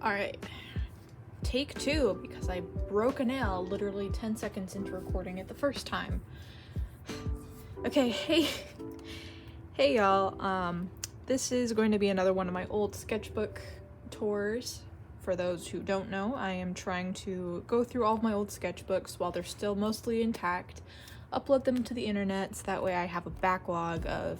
Alright, take 2, because I broke a nail literally 10 seconds into recording it the first time. Okay, hey y'all, this is going to be another one of my old sketchbook tours. For those who don't know, I am trying to go through all of my old sketchbooks while they're still mostly intact, upload them to the internet, so that way I have a backlog of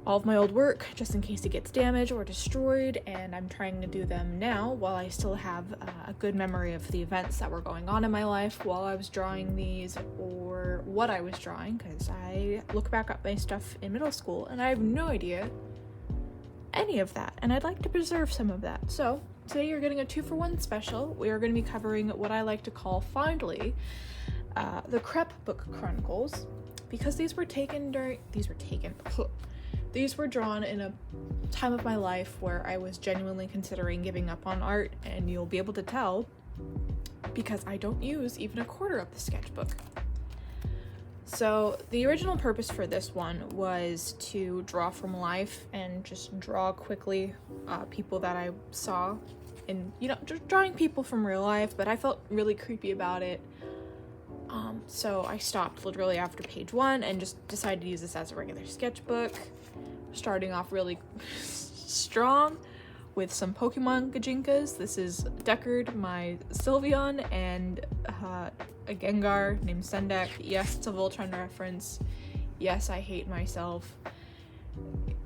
all of my old work, just in case it gets damaged or destroyed, and I'm trying to do them now while I still have a good memory of the events that were going on in my life while I was drawing these, or what I was drawing, because I look back at my stuff in middle school and I have no idea any of that, and I'd like to preserve some of that. So today you're getting a 2-for-1 special. We are going to be covering what I like to call fondly the Book Chronicles, because these were drawn in a time of my life where I was genuinely considering giving up on art, and you'll be able to tell because I don't use even a quarter of the sketchbook. So the original purpose for this one was to draw from life and just draw quickly people that I saw, and just drawing people from real life, but I felt really creepy about it. So I stopped literally after page 1 and just decided to use this as a regular sketchbook, starting off really strong with some Pokemon Gajinkas. This is Deckard, my Sylveon, and a Gengar named Sendek. Yes, it's a Voltron reference. Yes, I hate myself.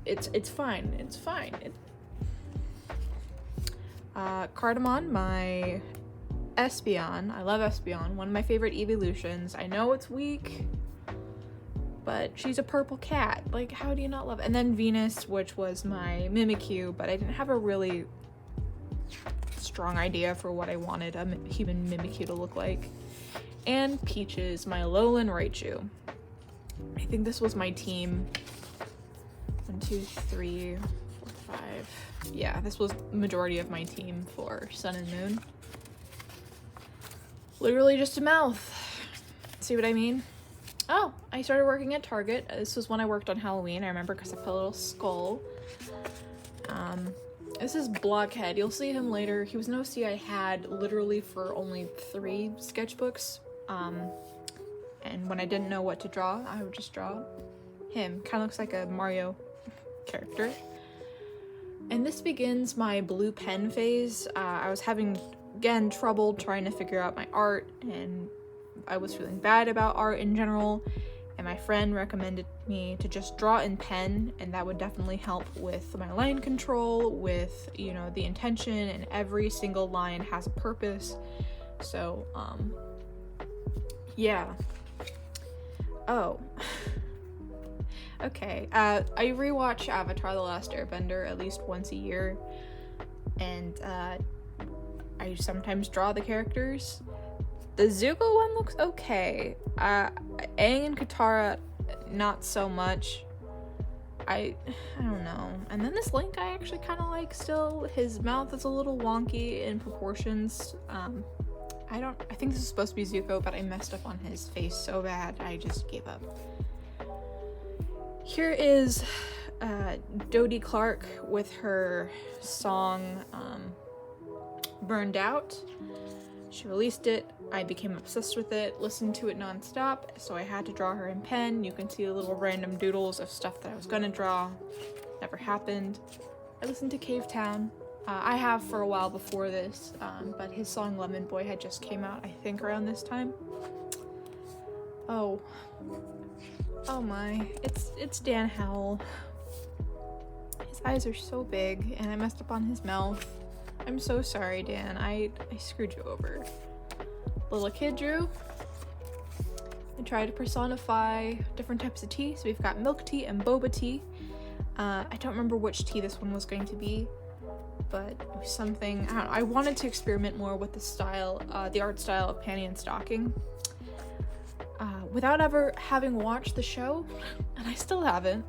It's fine. It's fine. Cardamon, my Espeon. I love Espeon, one of my favorite evolutions. I know it's weak, but she's a purple cat. Like, how do you not love it? And then Venus, which was my Mimikyu, but I didn't have a really strong idea for what I wanted a human Mimikyu to look like. And Peaches, my Alolan Raichu. I think this was my team. 1, 2, 3, 4, 5. Yeah, this was the majority of my team for Sun and Moon. Literally just a mouth. See what I mean? Oh, I started working at Target. This was when I worked on Halloween. I remember because I put a little skull. This is Blockhead. You'll see him later. He was an OC I had literally for only 3 sketchbooks. And when I didn't know what to draw, I would just draw him. Kind of looks like a Mario character. And this begins my blue pen phase. I was having, again, trouble trying to figure out my art, and I was feeling bad about art in general, and my friend recommended me to just draw in pen, and that would definitely help with my line control, with, the intention, and every single line has a purpose. So, yeah. Oh. Okay, I rewatch Avatar: The Last Airbender at least once a year, and I sometimes draw the characters. The Zuko one looks okay. Aang and Katara, not so much. I don't know. And then this Link I actually kind of like still. His mouth is a little wonky in proportions. I think this is supposed to be Zuko, but I messed up on his face so bad I just gave up. Here is Dodie Clark with her song Burned Out. She released it. I became obsessed with it, listened to it nonstop, so I had to draw her in pen. You can see little random doodles of stuff that I was gonna draw. Never happened. I listened to Cave Town. I have for a while before this, but his song Lemon Boy had just came out, I think, around this time. Oh my, it's Dan Howell. His eyes are so big, and I messed up on his mouth. I'm so sorry, Dan. I screwed you over. Little kid drew. I tried to personify different types of tea. So we've got milk tea and boba tea. I don't remember which tea this one was going to be, but it was something, I don't know. I wanted to experiment more with the style, the art style of Panty and Stocking. Without ever having watched the show, and I still haven't.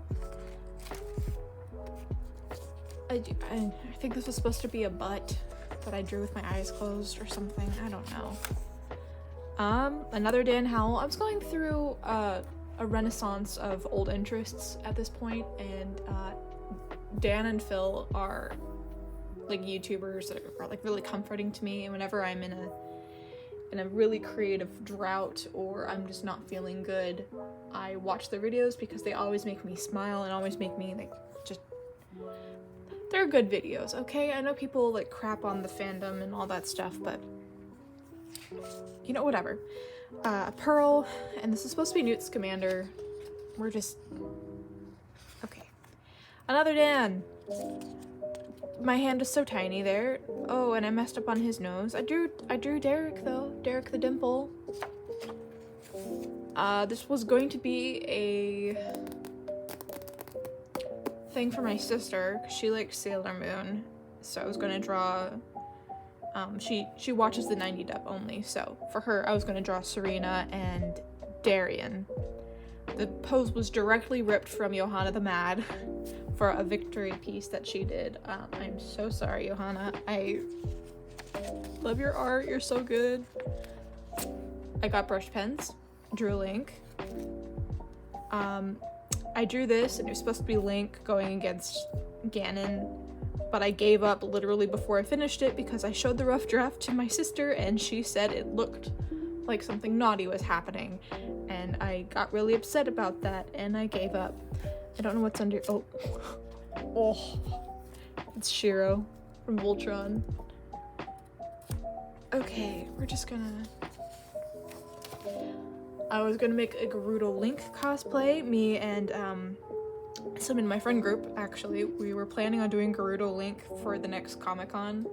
I think this was supposed to be a butt that I drew with my eyes closed or something. I don't know. Another Dan Howell. I was going through a renaissance of old interests at this point, and Dan and Phil are like YouTubers that are like really comforting to me. And whenever I'm in a really creative drought or I'm just not feeling good, I watch their videos because they always make me smile and always make me like just, they're good videos, okay? I know people like crap on the fandom and all that stuff, but you know, whatever. Pearl, and this is supposed to be Newt Scamander. We're just, okay. Another Dan. My hand is so tiny there. Oh, and I messed up on his nose. I drew Derek though. Derek the Dimple. This was going to be a thing for my sister, 'cause she likes Sailor Moon. So I was gonna draw, she watches the 90 dub only, so for her I was gonna draw Serena and Darian. The pose was directly ripped from Johanna the Mad for a victory piece that she did. I'm so sorry, Johanna. I love your art, you're so good. I got brush pens, drew Link. I drew this, and it was supposed to be Link going against Ganon, but I gave up literally before I finished it because I showed the rough draft to my sister, and she said it looked like something naughty was happening, and I got really upset about that, and I gave up. I don't know what's under, oh, it's Shiro from Voltron. Okay, we're just gonna, I was gonna make a Gerudo Link cosplay. Me and some in my friend group, actually, we were planning on doing Gerudo Link for the next Comic-Con,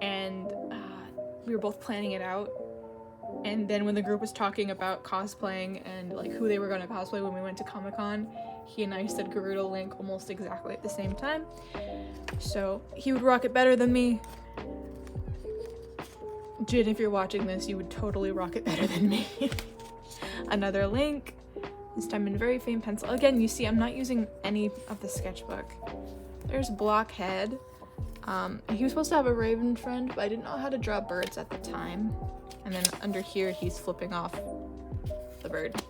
and we were both planning it out. And then when the group was talking about cosplaying and like who they were going to cosplay when we went to Comic-Con, he and I said Gerudo Link almost exactly at the same time. So he would rock it better than me. Jin, if you're watching this, you would totally rock it better than me. Another Link, this time in very faint pencil. Again, you see I'm not using any of the sketchbook. There's Blockhead. He was supposed to have a raven friend, but I didn't know how to draw birds at the time. And then under here, he's flipping off the bird.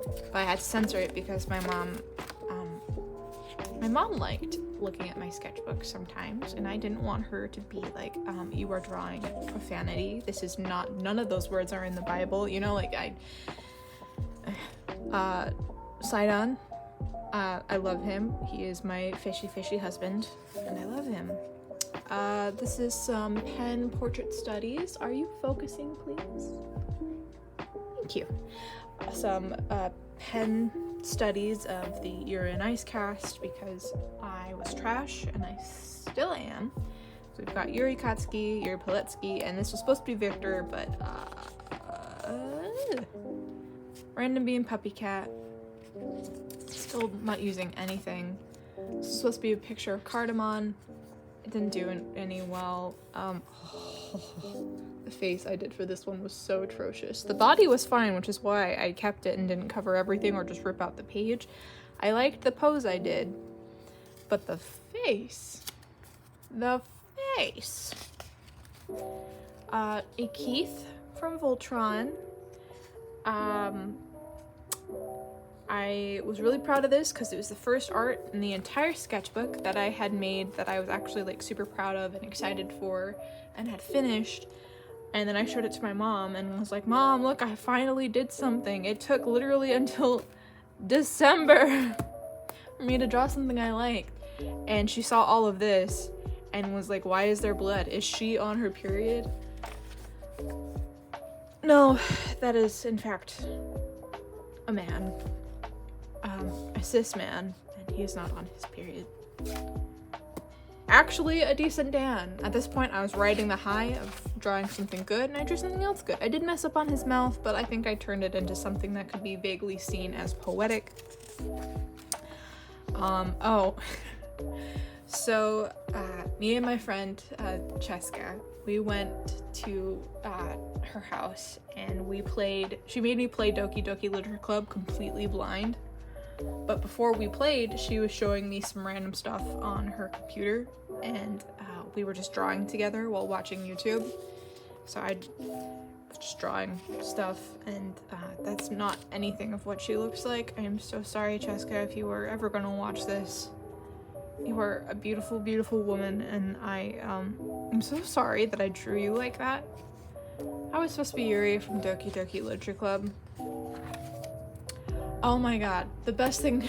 But I had to censor it because my mom liked looking at my sketchbook sometimes, and I didn't want her to be like, you are drawing profanity. This is not, none of those words are in the Bible, you know, like Sidon, I love him. He is my fishy husband, and I love him. This is some pen portrait studies. Are you focusing, please? Thank you. Some pen studies of the Yuri and Ice cast because I was trash and I still am. So we've got Yuri Katsuki, Yuri Poletsky, and this was supposed to be Victor, but Random Bean Puppy Cat. Still not using anything. This is supposed to be a picture of Cardamon. It didn't do any well. The face I did for this one was so atrocious. The body was fine, which is why I kept it and didn't cover everything or just rip out the page. I liked the pose I did, but the face. A Keith from Voltron. I was really proud of this because it was the first art in the entire sketchbook that I had made that I was actually like super proud of and excited for and had finished. And then I showed it to my mom and was like, Mom, look, I finally did something. It took literally until December for me to draw something I liked. And she saw all of this and was like, why is there blood? Is she on her period? No, that is in fact a man. A cis man, and he is not on his period. Actually, a decent Dan. At this point, I was riding the high of drawing something good, and I drew something else good. I did mess up on his mouth, but I think I turned it into something that could be vaguely seen as poetic. So, me and my friend, Cheska, we went to her house, and she made me play Doki Doki Literature Club completely blind. But before we played, she was showing me some random stuff on her computer, and we were just drawing together while watching YouTube. So I was just drawing stuff, and that's not anything of what she looks like. I am so sorry, Cheska, if you were ever gonna watch this. You are a beautiful, beautiful woman, and I'm so sorry that I drew you like that. I was supposed to be Yuri from Doki Doki Literature Club. Oh my god, the best thing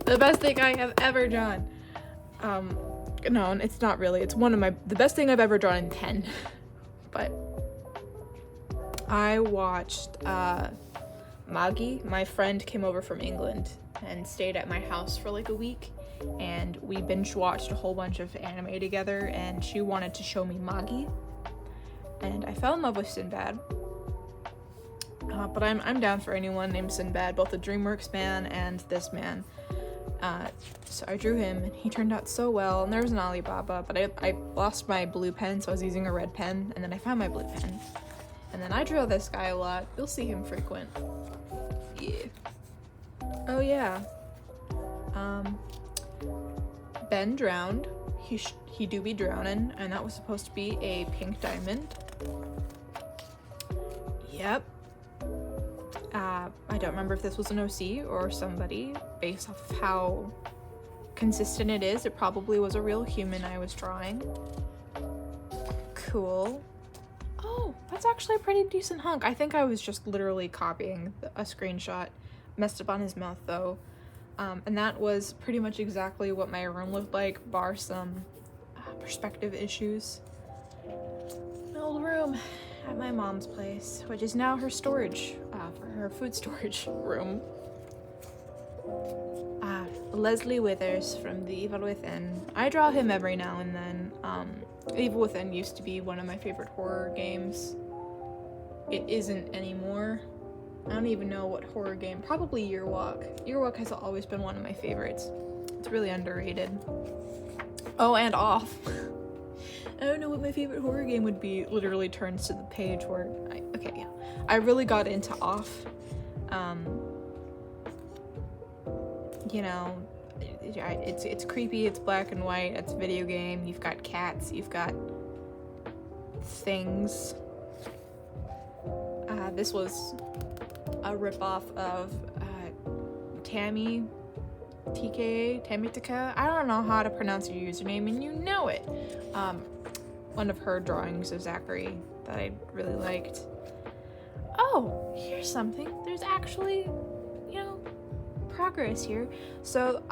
I have ever drawn. No, it's not really. It's the best thing I've ever drawn in 10. But I watched Maggie, my friend, came over from England and stayed at my house for like a week, and we binge watched a whole bunch of anime together, and she wanted to show me Maggie, and I fell in love with Sinbad. But I'm down for anyone named Sinbad, both the DreamWorks man and this man. So I drew him, and he turned out so well. And there was an Alibaba, but I lost my blue pen, so I was using a red pen, and then I found my blue pen. And then I draw this guy a lot. You'll see him frequent. Yeah. Oh yeah. Ben drowned. He do be drowning, and that was supposed to be a pink diamond. Yep. I don't remember if this was an OC or somebody. Based off of how consistent it is, it probably was a real human I was drawing. Cool. Oh, that's actually a pretty decent hunk. I think I was just literally copying a screenshot. Messed up on his mouth though. And that was pretty much exactly what my room looked like, bar some perspective issues. An old room at my mom's place, which is now her storage, for her food storage room. Leslie Withers from The Evil Within. I draw him every now and then. Evil Within used to be one of my favorite horror games. It isn't anymore. I don't even know what horror game. Probably Yearwalk. Yearwalk has always been one of my favorites. It's really underrated. Oh, and Off. I don't know what my favorite horror game would be. It literally turns to the page where I really got into Off. You know, it's creepy, it's black and white, it's a video game, you've got cats, you've got things. This was a ripoff of Tammy Taka. I don't know how to pronounce your username, and you know it. One of her drawings of Zachary that I really liked. Oh, here's something. There's actually, progress here. So,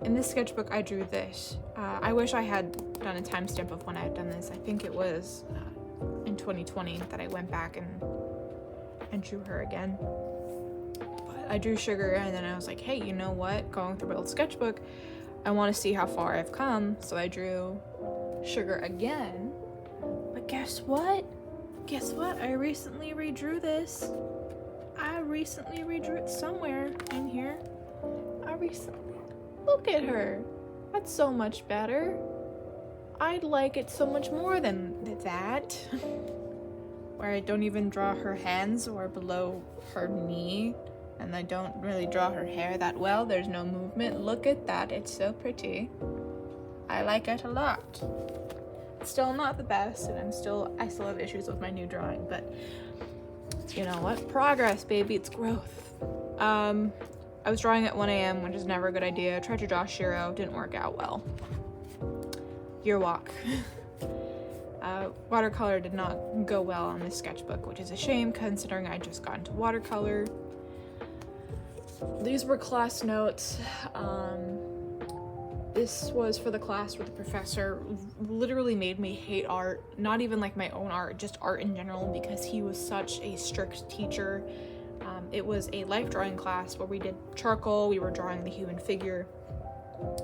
in this sketchbook, I drew this. I wish I had done a timestamp of when I had done this. I think it was in 2020 that I went back and drew her again. But I drew Sugar, and then I was like, hey, you know what? Going through my old sketchbook, I want to see how far I've come. So I drew Sugar again. But guess what? I recently redrew this. I recently redrew it somewhere in here. Look at her. That's so much better. I'd like it so much more than that. Where I don't even draw her hands or below her knee. And I don't really draw her hair that well. There's no movement. Look at that. It's so pretty. I like it a lot. It's still not the best, and I still have issues with my new drawing, but you know what? Progress, baby. It's growth. I was drawing at 1 a.m., which is never a good idea. Tried to draw Shiro. Didn't work out well. Yearwalk. Watercolor did not go well on this sketchbook, which is a shame considering I just got into watercolor. These were class notes. This was for the class where the professor literally made me hate art. Not even like my own art, just art in general, because he was such a strict teacher. It was a life drawing class where we did charcoal, we were drawing the human figure.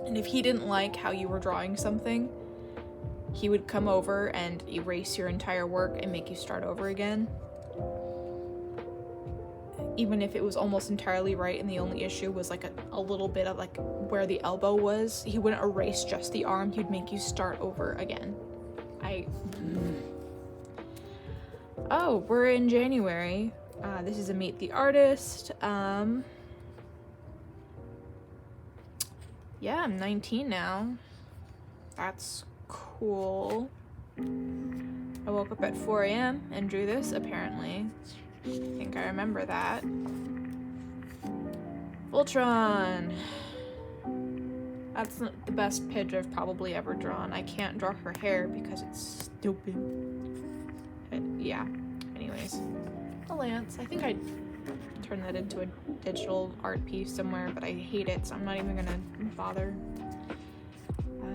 And if he didn't like how you were drawing something, he would come over and erase your entire work and make you start over again. Even if it was almost entirely right and the only issue was like a little bit of like where the elbow was, he wouldn't erase just the arm, he'd make you start over again. Oh, we're in January. This is a Meet the Artist. Yeah, I'm 19 now. That's cool. I woke up at 4 a.m. and drew this, apparently. I think I remember that. Voltron. That's not the best pidge I've probably ever drawn. I can't draw her hair because it's stupid. Yeah. Anyways. A lance. I think I'd turn that into a digital art piece somewhere, but I hate it, so I'm not even gonna bother.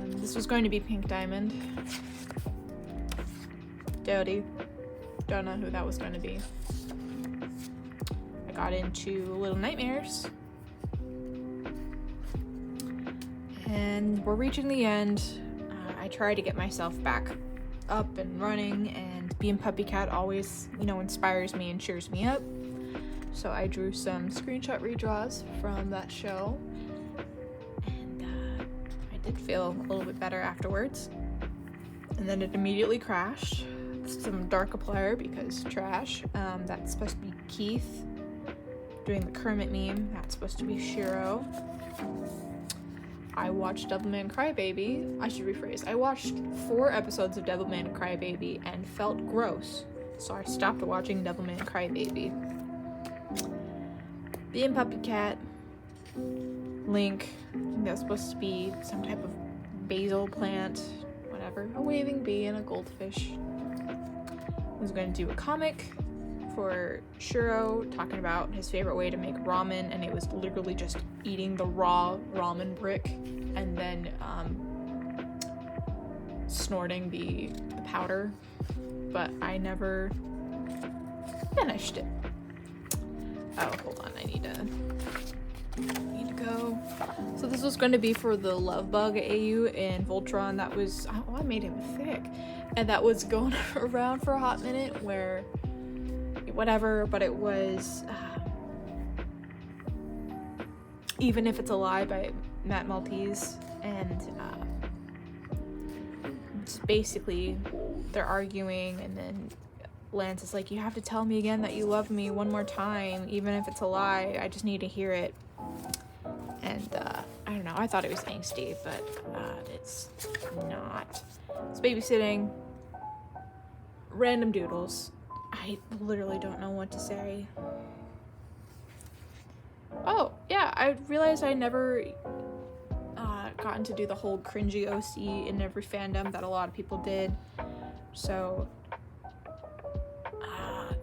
This was going to be Pink Diamond. Dodie. Don't know who that was going to be. I got into Little Nightmares. And we're reaching the end. I try to get myself back up and running, and being Puppy Cat always, inspires me and cheers me up. So I drew some screenshot redraws from that show, and I did feel a little bit better afterwards. And then it immediately crashed. Some dark applier because trash. That's supposed to be Keith doing the Kermit meme. That's supposed to be Shiro. I watched Devilman Crybaby. I should rephrase. I watched 4 episodes of Devilman Crybaby and felt gross, so I stopped watching Devilman Crybaby. Being Puppy Cat, Link, that's supposed to be some type of basil plant, whatever. A waving bee and a goldfish. I was going to do a comic for Shiro talking about his favorite way to make ramen, and it was literally just eating the raw ramen brick and then snorting the powder, but I never finished it. Oh, hold on, I need to go. So this was going to be for the Love Bug AU in Voltron. That was, I made him thick, and that was going around for a hot minute where whatever, but it was Even If It's a Lie by Matt Maltese, and it's basically they're arguing, and then Lance is like, you have to tell me again that you love me one more time, even if it's a lie. I just need to hear it. And I don't know, I thought it was angsty, but it's not. It's babysitting, random doodles. I literally don't know what to say. Oh, yeah, I realized I never gotten to do the whole cringy OC in every fandom that a lot of people did. So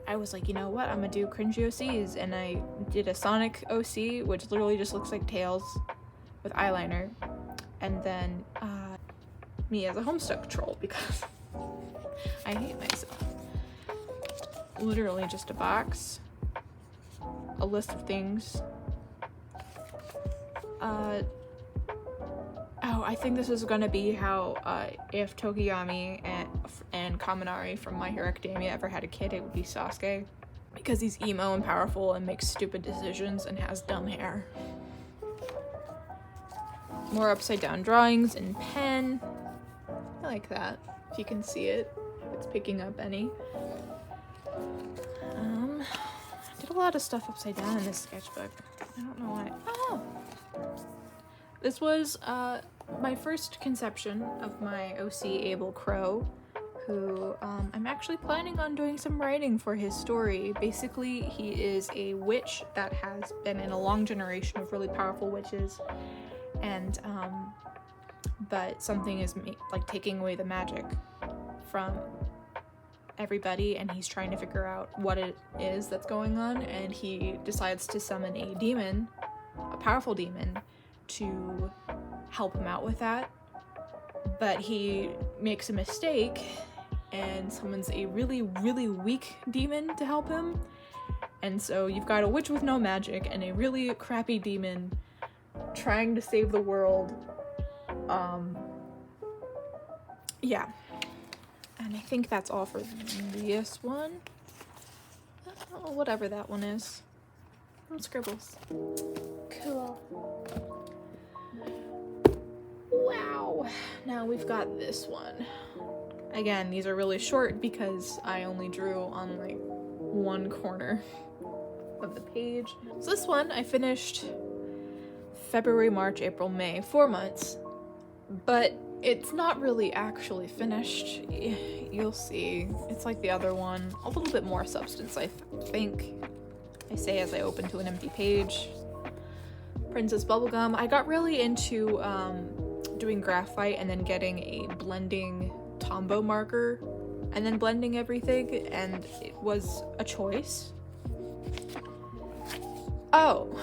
I was like, you know what, I'm gonna do cringy OCs, and I did a Sonic OC, which literally just looks like Tails with eyeliner, and then me as a Homestuck troll, because I hate myself. Literally just a box, a list of things. I think this is gonna be how if Tokiyami and Kaminari from My Hero Academia ever had a kid, it would be Sasuke, because he's emo and powerful and makes stupid decisions and has dumb hair. More upside down drawings in pen. I like that, if you can see it, if it's picking up any. I did a lot of stuff upside down in this sketchbook. I don't know why. Oh! This was my first conception of my OC Abel Crow, who I'm actually planning on doing some writing for his story. Basically, he is a witch that has been in a long generation of really powerful witches, and but something is taking away the magic from everybody, and he's trying to figure out what it is that's going on, and he decides to summon a demon, a powerful demon, to help him out with that. But he makes a mistake and summons a really, really weak demon to help him, and so you've got a witch with no magic and a really crappy demon trying to save the world. Yeah. And I think that's all for this one. Oh, whatever that one is. From Scribbles. Cool. Wow. Now we've got this one. Again, these are really short because I only drew on one corner of the page. So this one I finished February, March, April, May, 4 months. But it's not really actually finished. You'll see. It's like the other one. A little bit more substance, I think. I say as I open to an empty page. Princess Bubblegum. I got really into doing graphite and then getting a blending Tombow marker and then blending everything, and it was a choice. Oh,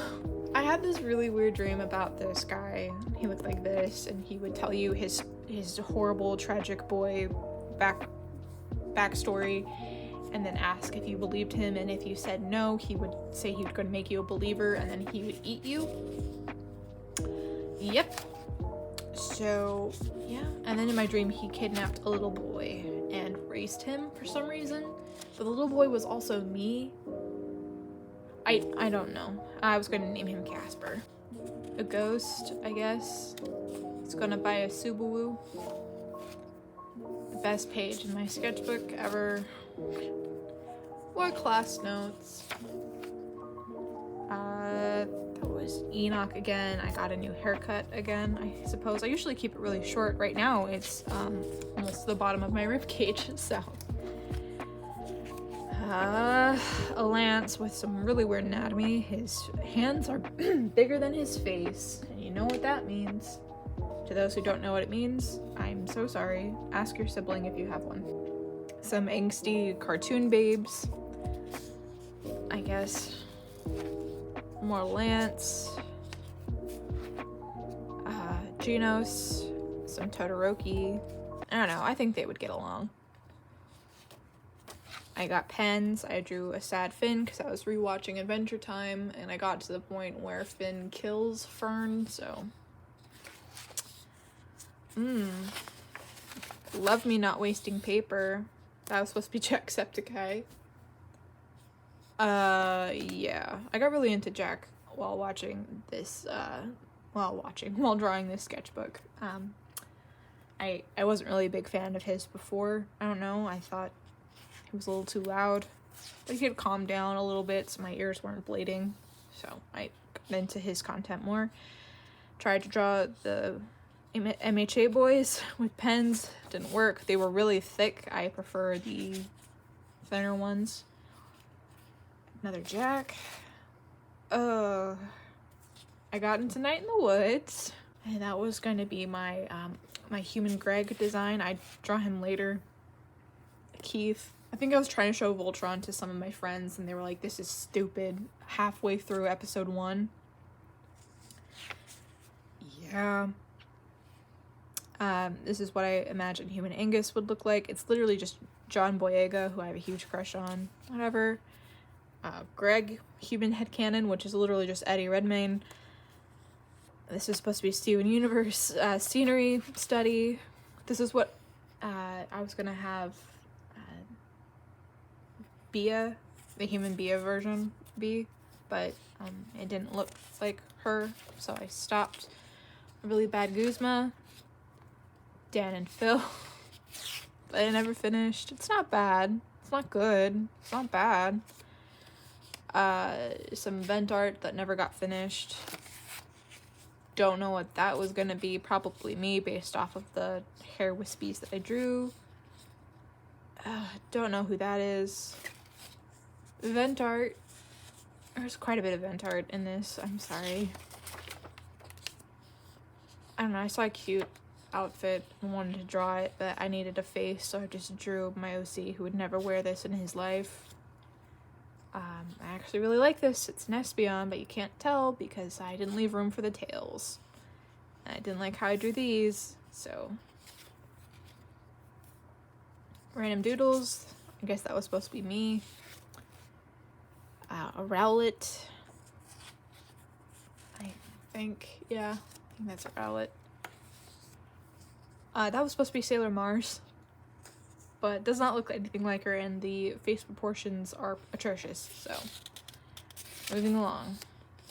I had this really weird dream about this guy. He looked like this, and he would tell you his horrible, tragic boy backstory, and then ask if you believed him, and if you said no, he would say he was going to make you a believer, and then he would eat you. Yep. So, yeah. And then in my dream, he kidnapped a little boy and raised him for some reason. But the little boy was also me. I don't know. I was going to name him Casper. A ghost, I guess. He's going to buy a Subaru. The best page in my sketchbook ever. More class notes. That was Enoch again. I got a new haircut again, I suppose. I usually keep it really short. Right now, it's almost the bottom of my rib cage, so. A lance with some really weird anatomy. His hands are bigger than his face, and you know what that means. To those who don't know what it means, I'm so sorry. Ask your sibling if you have one. Some angsty cartoon babes, I guess. More Lance. Genos. Some Todoroki. I don't know, I think they would get along. I got pens. I drew a sad Finn because I was rewatching Adventure Time, and I got to the point where Finn kills Fern, so. Love me not wasting paper. That was supposed to be Jacksepticeye. Yeah. I got really into Jack while watching this, while drawing this sketchbook. I wasn't really a big fan of his before. I don't know, I thought he was a little too loud. But he had calmed down a little bit so my ears weren't bleeding. So I got into his content more. Tried to draw the MHA boys with pens. Didn't work. They were really thick. I prefer the thinner ones. Another Jack. I got into Night in the Woods. And that was going to be my my human Greg design. I'd draw him later. Keith. I think I was trying to show Voltron to some of my friends, and they were like, this is stupid, halfway through episode 1. Yeah. This is what I imagine Human Angus would look like. It's literally just John Boyega, who I have a huge crush on. Whatever. Greg, Human Headcanon, which is literally just Eddie Redmayne. This is supposed to be Steven Universe scenery study. This is what I was gonna have Bia, the human Bia version, be, but it didn't look like her, so I stopped. A really bad Guzma. Dan and Phil. But I never finished. It's not bad. It's not good. It's not bad. Some event art that never got finished. Don't know what that was gonna be. Probably me, based off of the hair wispies that I drew. Don't know who that is. Event art. There's quite a bit of event art in this. I'm sorry. I don't know. I saw a cute outfit and wanted to draw it, but I needed a face, so I just drew my OC, who would never wear this in his life. I actually really like this. It's an Espeon, but you can't tell because I didn't leave room for the tails. And I didn't like how I drew these, so. Random doodles. I guess that was supposed to be me. A Rowlet. I think that's a Rowlet. That was supposed to be Sailor Mars, but does not look anything like her, and the face proportions are atrocious, so. Moving along.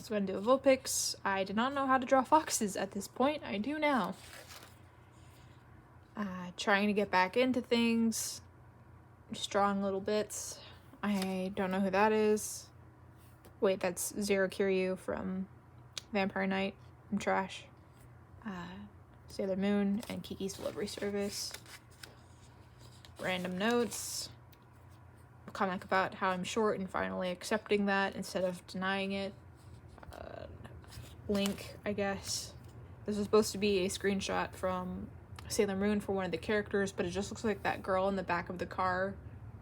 So I'm gonna do a Vulpix. I did not know how to draw foxes at this point. I do now. Trying to get back into things. Just drawing little bits. I don't know who that is. Wait, that's Zero Kiryu from Vampire Knight. I'm trash. Sailor Moon and Kiki's Delivery Service. Random notes. A comic about how I'm short and finally accepting that instead of denying it. Link, I guess. This was supposed to be a screenshot from Sailor Moon for one of the characters, but it just looks like that girl in the back of the car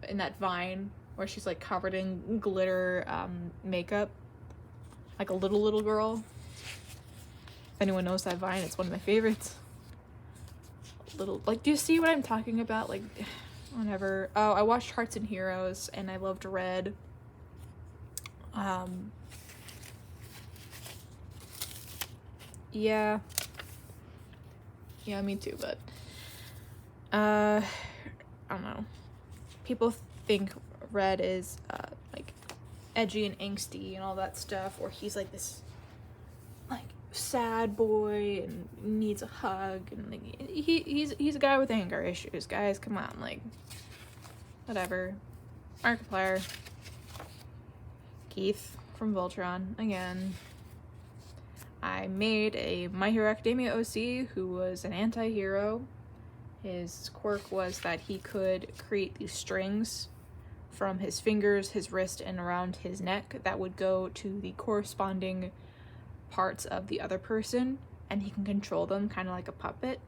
in that vine where she's like covered in glitter makeup, like a little girl. If anyone knows that vine, it's one of my favorites. Little, like, do you see what I'm talking about? Like, whenever, oh, I watched Hearts and Heroes and I loved Red. Yeah, me too, but I don't know, people think Red is like edgy and angsty and all that stuff, or he's like this like sad boy and needs a hug, and like he's a guy with anger issues, guys, come on, like, whatever. Markiplier, Keith from Voltron again. I made a My Hero Academia OC who was an anti-hero. His quirk was that he could create these strings from his fingers, his wrist, and around his neck that would go to the corresponding parts of the other person, and he can control them kind of like a puppet.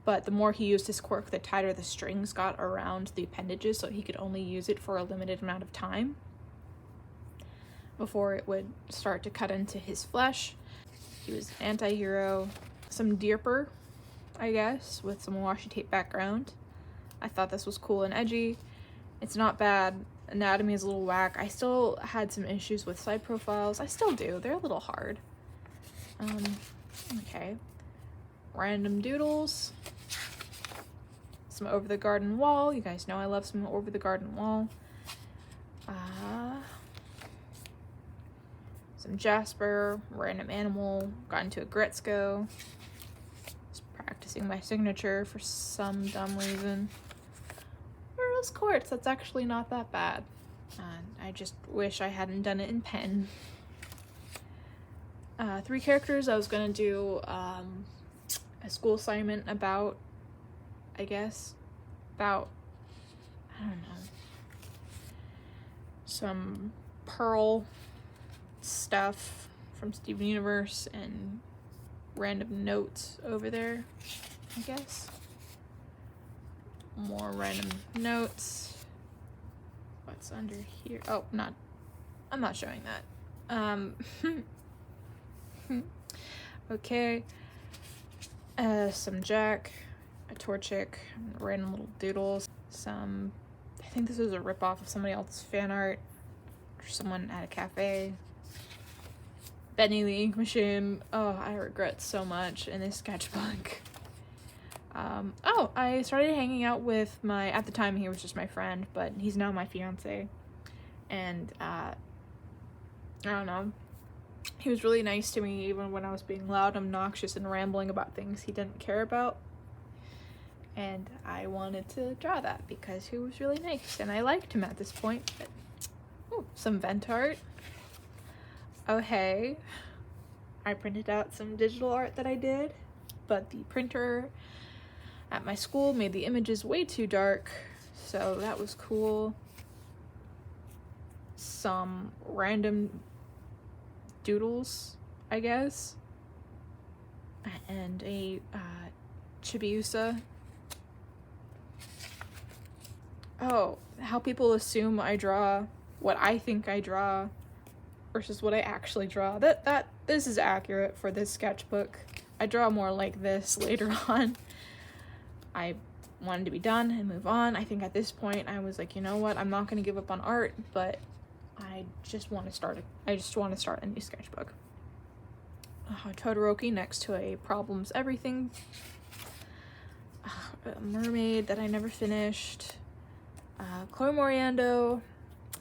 But the more he used his quirk, the tighter the strings got around the appendages, so he could only use it for a limited amount of time before it would start to cut into his flesh. He was an anti-hero, some Deerper, I guess, with some washi tape background. I thought this was cool and edgy. It's not bad. Anatomy is a little whack. I still had some issues with side profiles. I still do. They're a little hard. Okay. Random doodles. Some Over the Garden Wall. You guys know I love some Over the Garden Wall. Some Jasper, random animal, got into a Gretzko. Just practicing my signature for some dumb reason. Rose Quartz, that's actually not that bad. I just wish I hadn't done it in pen. 3 characters I was gonna do a school assignment about, I guess, I don't know, some Pearl stuff from Steven Universe and random notes over there, I guess. More random notes. What's under here? Oh, I'm not showing that. Okay. Some Jack, a Torchic, random little doodles. Some, I think this was a ripoff of somebody else's fan art, or someone at a cafe. Benny the Ink Machine. Oh, I regret so much in this sketchbook. Oh, I started hanging out with at the time he was just my friend, but he's now my fiance. And, I don't know. He was really nice to me even when I was being loud, obnoxious, and rambling about things he didn't care about. And I wanted to draw that because he was really nice, and I liked him at this point. But, ooh, some vent art. Oh hey, I printed out some digital art that I did, but the printer at my school made the images way too dark, so that was cool. Some random doodles, I guess, and a Chibiusa. Oh, how people assume I draw what I think I draw versus what I actually draw. This is accurate for this sketchbook. I draw more like this later on. I wanted to be done and move on. I think at this point I was like, you know what, I'm not going to give up on art, but I just want to start a new sketchbook. Todoroki next to a Problems Everything. A mermaid that I never finished. Chloe Moriando,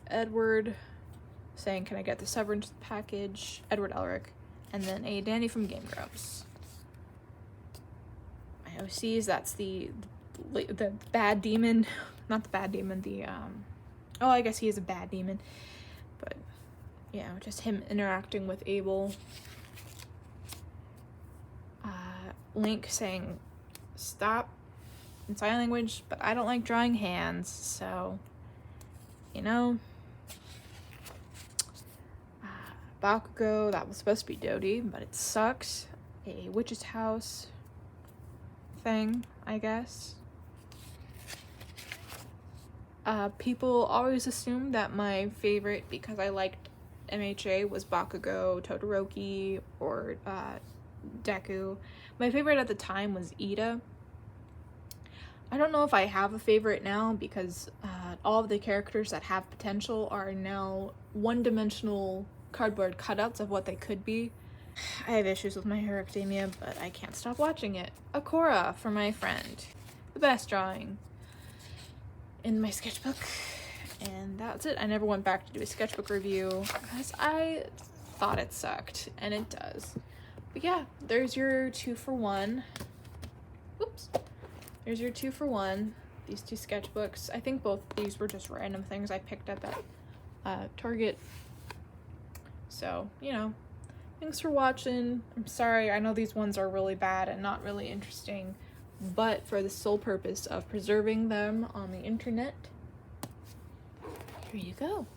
Edward saying, can I get the Severance package? Edward Elric. And then a Danny from Game Grumps. My OCs, that's the bad demon. Not the bad demon, oh, I guess he is a bad demon. But, yeah, just him interacting with Abel. Link saying, stop in sign language, but I don't like drawing hands, so, you know. Bakugo, that was supposed to be Dodie, but it sucks. A witch's house thing, I guess. People always assumed that my favorite, because I liked MHA, was Bakugo, Todoroki, or Deku. My favorite at the time was Ida. I don't know if I have a favorite now, because all of the characters that have potential are now one-dimensional cardboard cutouts of what they could be. I have issues with My Hero Academia, but I can't stop watching it. Akora for my friend. The best drawing in my sketchbook. And that's it. I never went back to do a sketchbook review because I thought it sucked, and it does. But yeah, there's your 2-for-1. Oops. There's your 2-for-1. These 2 sketchbooks. I think both these were just random things I picked up at Target. So, you know, thanks for watching. I'm sorry, I know these ones are really bad and not really interesting, but for the sole purpose of preserving them on the internet, here you go.